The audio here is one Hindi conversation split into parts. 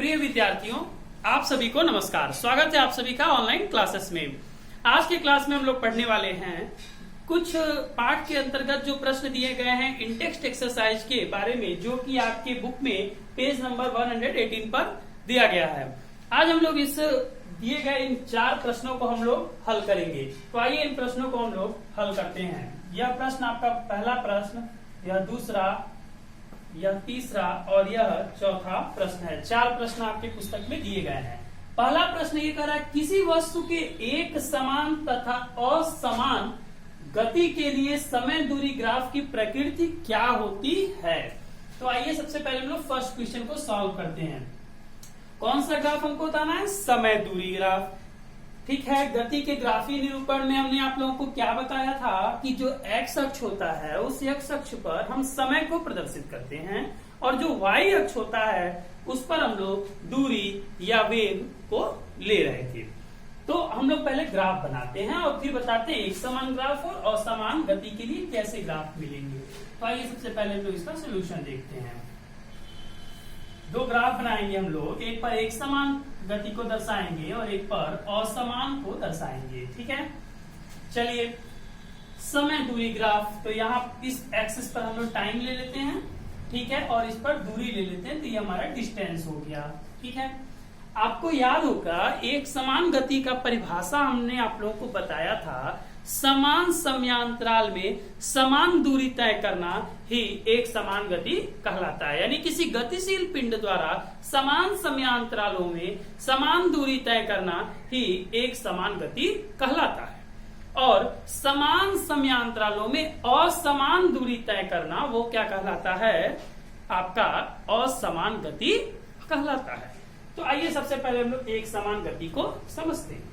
प्रिय विद्यार्थियों, आप सभी को नमस्कार। स्वागत है आप सभी का ऑनलाइन क्लासेस में। आज के क्लास में हम लोग पढ़ने वाले हैं कुछ पाठ के अंतर्गत जो प्रश्न दिए गए हैं इंटेक्स्ट एक्सरसाइज के बारे में, जो कि आपके बुक में पेज नंबर 118 पर दिया गया है। आज हम लोग इस दिए गए इन 4 प्रश्नों को हम लोग हल करेंगे। तो आइए इन प्रश्नों को हम लोग हल करते हैं। यह प्रश्न आपका पहला प्रश्न, यह दूसरा, यह तीसरा और यह चौथा प्रश्न है। 4 प्रश्न आपके पुस्तक में दिए गए हैं। पहला प्रश्न ये कह रहा है, किसी वस्तु के एक समान तथा असमान गति के लिए समय दूरी ग्राफ की प्रकृति क्या होती है। तो आइए सबसे पहले हम लोग फर्स्ट क्वेश्चन को सॉल्व करते हैं। कौन सा ग्राफ हमको बताना है? समय दूरी ग्राफ। ठीक है, गति के ग्राफी निरूपण में हमने आप लोगों को क्या बताया था कि जो एक्स अक्ष होता है उस एक्स अक्ष पर हम समय को प्रदर्शित करते हैं और जो वाई अक्ष होता है उस पर हम लोग दूरी या वेग को ले रहे थे। तो हम लोग पहले ग्राफ बनाते हैं और फिर बताते हैं एक समान ग्राफ और असमान गति के लिए कैसे ग्राफ मिलेंगे। तो आइए सबसे पहले हम लोग इसका सोल्यूशन देखते हैं। 2 ग्राफ बनाएंगे हम लोग, एक पर एक समान गति को दर्शाएंगे और एक पर असमान को दर्शाएंगे। ठीक है, चलिए समय दूरी ग्राफ। तो यहाँ इस एक्सिस पर हम लोग टाइम ले लेते हैं, ठीक है, और इस पर दूरी ले लेते हैं, तो ये हमारा डिस्टेंस हो गया। ठीक है, आपको याद होगा एक समान गति का परिभाषा हमने आप लोगों को बताया था, समान समयांतराल में समान दूरी तय करना ही एक समान गति कहलाता है। यानी किसी गतिशील पिंड द्वारा समान समयांतरालों में समान दूरी तय करना ही एक समान गति कहलाता है। और समान समयांतरालों में असमान दूरी तय करना वो क्या कहलाता है? आपका असमान गति कहलाता है। तो आइए सबसे पहले हम लोग एक समान गति को समझते हैं।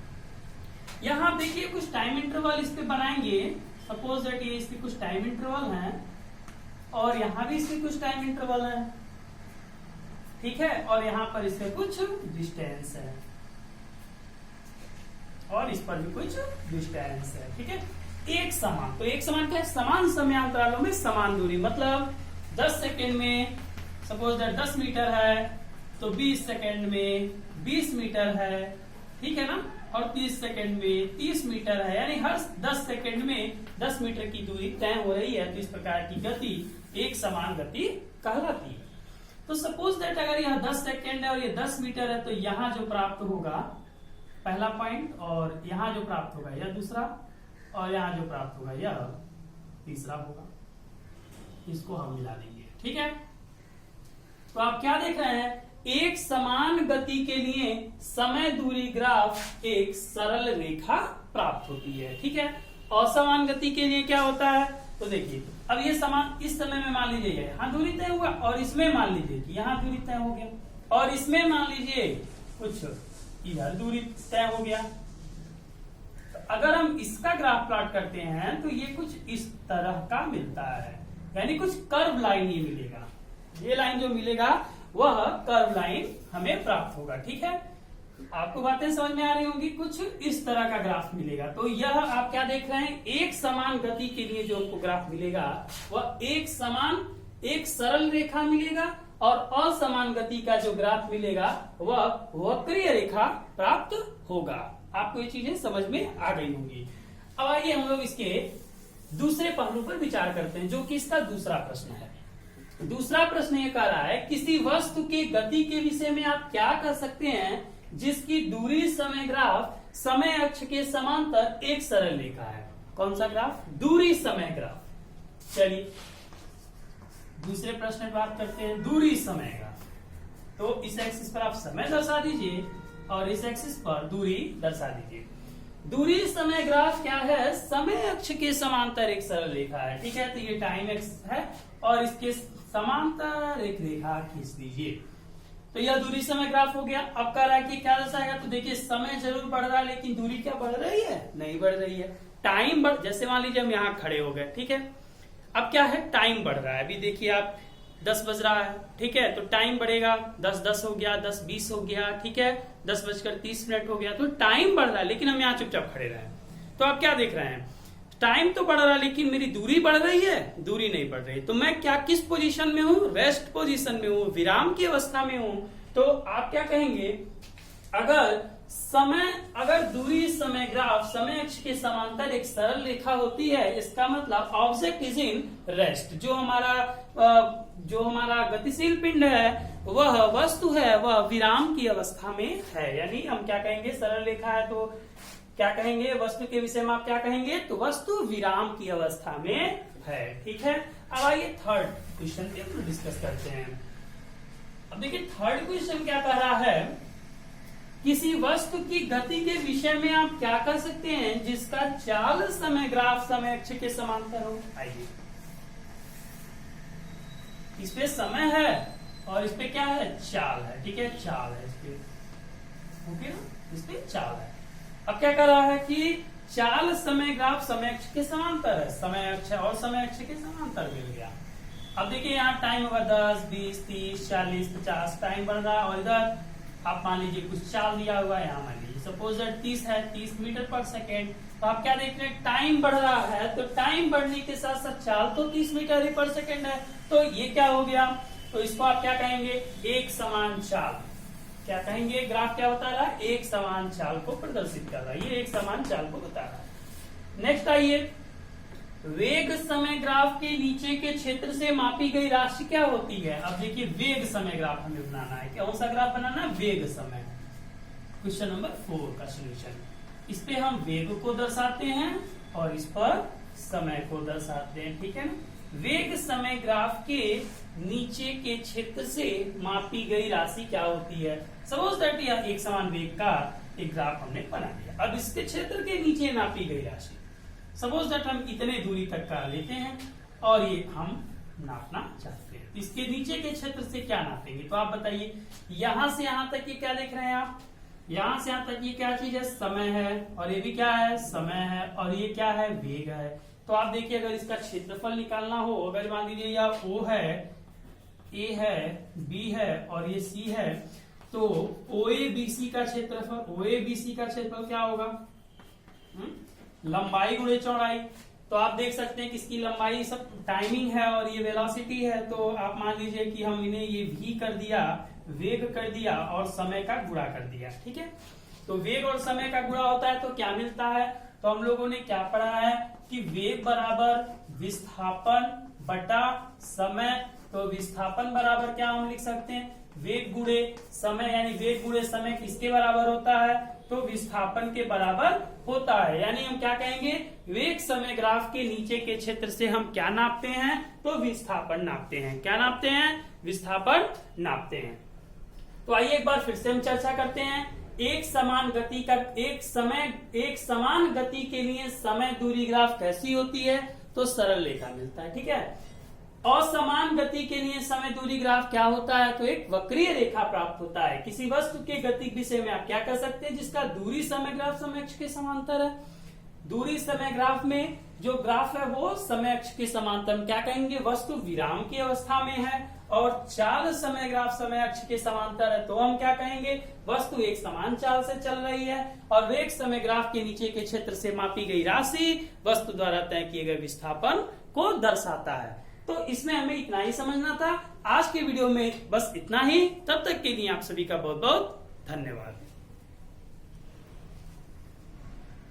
यहाँ देखिए कुछ टाइम इंटरवल इस पे बनाएंगे। सपोज दैट ये इसके कुछ टाइम इंटरवल हैं और यहाँ भी इसके कुछ टाइम इंटरवल हैं, ठीक है, और यहाँ पर इसके कुछ डिस्टेंस है और इस पर भी कुछ डिस्टेंस है। ठीक है, एक समान। तो एक समान क्या है? समान समयांतरालों में समान दूरी। मतलब 10 सेकेंड में सपोज दैट 10 मीटर है तो 20 सेकेंड में 20 मीटर है, ठीक है ना, और 30 सेकेंड में 30 मीटर है। यानी हर 10 सेकेंड में 10 मीटर की दूरी तय हो रही है। तो इस प्रकार की गति एक समान गति कहलाती है। तो सपोज दैट अगर यह 10 सेकेंड है और ये 10 मीटर है, तो यहाँ जो प्राप्त होगा पहला पॉइंट, और यहाँ जो प्राप्त होगा यह दूसरा, और यहाँ जो प्राप्त होगा यह तीसरा होगा। इसको हम मिला देंगे। ठीक है, तो आप क्या देख रहे हैं? एक समान गति के लिए समय दूरी ग्राफ एक सरल रेखा प्राप्त होती है। ठीक है, असमान गति के लिए क्या होता है? तो देखिए अब ये समान इस समय में मान लीजिए यहाँ दूरी तय हुआ और इसमें मान लीजिए कि यहाँ दूरी तय हो गया और इसमें मान लीजिए कुछ इधर दूरी तय हो गया। तो अगर हम इसका ग्राफ प्लॉट करते हैं तो ये कुछ इस तरह का मिलता है, यानी कुछ कर्व लाइन ये मिलेगा। ये लाइन जो मिलेगा वह कर्व लाइन हमें प्राप्त होगा। ठीक है, आपको बातें समझ में आ रही होंगी। कुछ इस तरह का ग्राफ मिलेगा। तो यह आप क्या देख रहे हैं? एक समान गति के लिए जो आपको ग्राफ मिलेगा वह एक समान एक सरल रेखा मिलेगा और असमान गति का जो ग्राफ मिलेगा वह वक्रीय रेखा प्राप्त होगा। आपको ये चीजें समझ में आ गई होंगी। अब आइए हम लोग इसके दूसरे पहलू पर विचार करते हैं, जो कि इसका दूसरा प्रश्न है। दूसरा प्रश्न ये कह रहा है, किसी वस्तु के गति के विषय में आप क्या कह सकते हैं जिसकी दूरी समय ग्राफ समय अक्ष के समांतर एक सरल रेखा है। कौन सा ग्राफ? दूरी समय ग्राफ। चलिए दूसरे प्रश्न में बात करते हैं, दूरी समय ग्राफ। तो इस एक्सिस पर आप समय दर्शा दीजिए और इस एक्सिस पर दूरी दर्शा दीजिए। दूरी समय ग्राफ क्या है? समय अक्ष के समांतर एक सरल रेखा है। ठीक है, तो ये टाइम एक्स है और इसके समांतर एक रेखा खींच दीजिए। तो यह दूरी समय ग्राफ हो गया। अब कह रहा है कि क्या दर्शाएगा? तो देखिए समय जरूर बढ़ रहा है लेकिन दूरी क्या बढ़ रही है? नहीं बढ़ रही है। टाइम बढ़, जैसे मान लीजिए हम यहाँ खड़े हो गए, ठीक है, अब क्या है? टाइम बढ़ रहा है। अभी देखिए आप 10 बज रहा है, ठीक है, तो टाइम बढ़ेगा। 10:10 हो गया, 10:20 हो गया, ठीक है, 10:30 हो गया। तो टाइम बढ़ रहा है लेकिन हम यहाँ चुपचाप खड़े रहे। तो आप क्या देख रहे हैं? टाइम तो बढ़ रहा है लेकिन मेरी दूरी बढ़ रही है, दूरी नहीं बढ़ रही। तो मैं क्या किस पोजीशन में हूं? रेस्ट पोजीशन में हूं, विराम की अवस्था में हूं। तो आप क्या कहेंगे, अगर दूरी समय ग्राफ समय अक्ष के समांतर एक सरल रेखा होती है, इसका मतलब ऑब्जेक्ट इज इन रेस्ट। जो हमारा गतिशील पिंड है, वह वस्तु है, वह विराम की अवस्था में है। यानी हम क्या कहेंगे, सरल रेखा है तो क्या कहेंगे, वस्तु के विषय में आप क्या कहेंगे, तो वस्तु विराम की अवस्था में है। ठीक है, अब आइए थर्ड क्वेश्चन पे डिस्कस करते हैं। अब देखिए थर्ड क्वेश्चन क्या कह रहा है, किसी वस्तु की गति के विषय में आप क्या कर सकते हैं जिसका चाल समय ग्राफ समय अक्ष के समांतर हो। आइए, इस पे समय है और इस पे क्या है, चाल है। ठीक है, चाल है इस पे, ओके ना, इस पे चाल है। अब क्या कर रहा है कि चाल समय ग्राफ समय अक्ष के समांतर है, समय अक्ष और समय अक्ष के समांतर मिल गया। अब देखिए यहाँ टाइम होगा 10, 20, 30, 40, 50 टाइम बढ़ रहा है, और इधर आप मान लीजिए कुछ चाल दिया हुआ है, यहाँ मान लीजिए सपोज दैट 30 है, 30 मीटर पर सेकेंड। तो आप क्या देख रहे हैं, टाइम बढ़ रहा है, तो टाइम बढ़ने के साथ साथ चाल तो 30 मीटर ही पर सेकेंड है। तो ये क्या हो गया, तो इसको आप क्या कहेंगे, एक समान चाल। क्या कहेंगे, ग्राफ क्या बता रहा है, एक समान चाल को प्रदर्शित कर रहा है, ये एक समान चाल को बता रहा है। नेक्स्ट आइए, वेग समय ग्राफ के नीचे के क्षेत्र से मापी गई राशि क्या होती है। अब देखिए वेग समय ग्राफ हमें बनाना है, कौन सा ग्राफ बनाना है, वेग समय। क्वेश्चन नंबर 4 का सोल्यूशन, इस पे हम वेग को दर्शाते हैं और इस पर समय को दर्शाते हैं। ठीक है ना, वेग समय ग्राफ के नीचे के क्षेत्र से मापी गई राशि क्या होती है। सपोज दैट यह एक समान वेग का एक ग्राफ हमने बना दिया। अब इसके क्षेत्र के नीचे नापी गई राशि, सपोज दैट हम इतने दूरी तक का लेते हैं और ये हम नापना चाहते हैं, इसके नीचे के क्षेत्र से क्या नापेंगे। तो आप बताइए, यहां से यहां तक ये क्या देख रहे हैं आप, यहां से यहां तक ये क्या चीज है, समय है, और ये भी क्या है, समय है, और ये क्या है, वेग है। तो आप देखिए अगर इसका क्षेत्रफल निकालना हो, अगर मान लीजिए यह O है, A है, B है और ये C है, तो OABC का क्षेत्रफल क्या होगा, लंबाई गुणे चौड़ाई। तो आप देख सकते हैं कि इसकी लंबाई सब टाइमिंग है और ये वेलोसिटी है। तो आप मान लीजिए कि हम इन्हें ये v कर दिया, वेग कर दिया और समय का गुणा कर दिया। ठीक है, तो वेग और समय का गुणा होता है तो क्या मिलता है, तो हम लोगों ने क्या पढ़ा है कि वेग बराबर विस्थापन बटा समय। तो विस्थापन बराबर क्या हम लिख सकते हैं, वेग गुणे समय, यानी वेग गुणे समय किसके बराबर होता है, तो विस्थापन के बराबर होता है। यानी हम क्या कहेंगे, वेग समय ग्राफ के नीचे के क्षेत्र से हम क्या नापते हैं, तो विस्थापन नापते हैं। क्या नापते हैं, विस्थापन नापते हैं। तो आइए एक बार फिर से हम चर्चा करते हैं। एक समान गति के लिए समय दूरी ग्राफ कैसी होती है, तो सरल रेखा मिलता है। ठीक है, असमान गति के लिए समय दूरी ग्राफ क्या होता है, तो एक वक्रीय रेखा प्राप्त होता है। किसी वस्तु के गति के विषय में आप क्या कर सकते हैं, जिसका दूरी समय ग्राफ समय अक्ष के समांतर है। दूरी समय ग्राफ में जो ग्राफ है वो समय अक्ष के समांतर में क्या कहेंगे, वस्तु विराम की अवस्था में है, और चाल समय ग्राफ समय अक्ष के समांतर है तो हम क्या कहेंगे, वस्तु एक समान चाल से चल रही है। और वेग समय ग्राफ के नीचे के क्षेत्र से मापी गई राशि वस्तु द्वारा तय किए गए विस्थापन को दर्शाता है। तो इसमें हमें इतना ही समझना था। आज के वीडियो में बस इतना ही। तब तक के लिए आप सभी का बहुत बहुत धन्यवाद।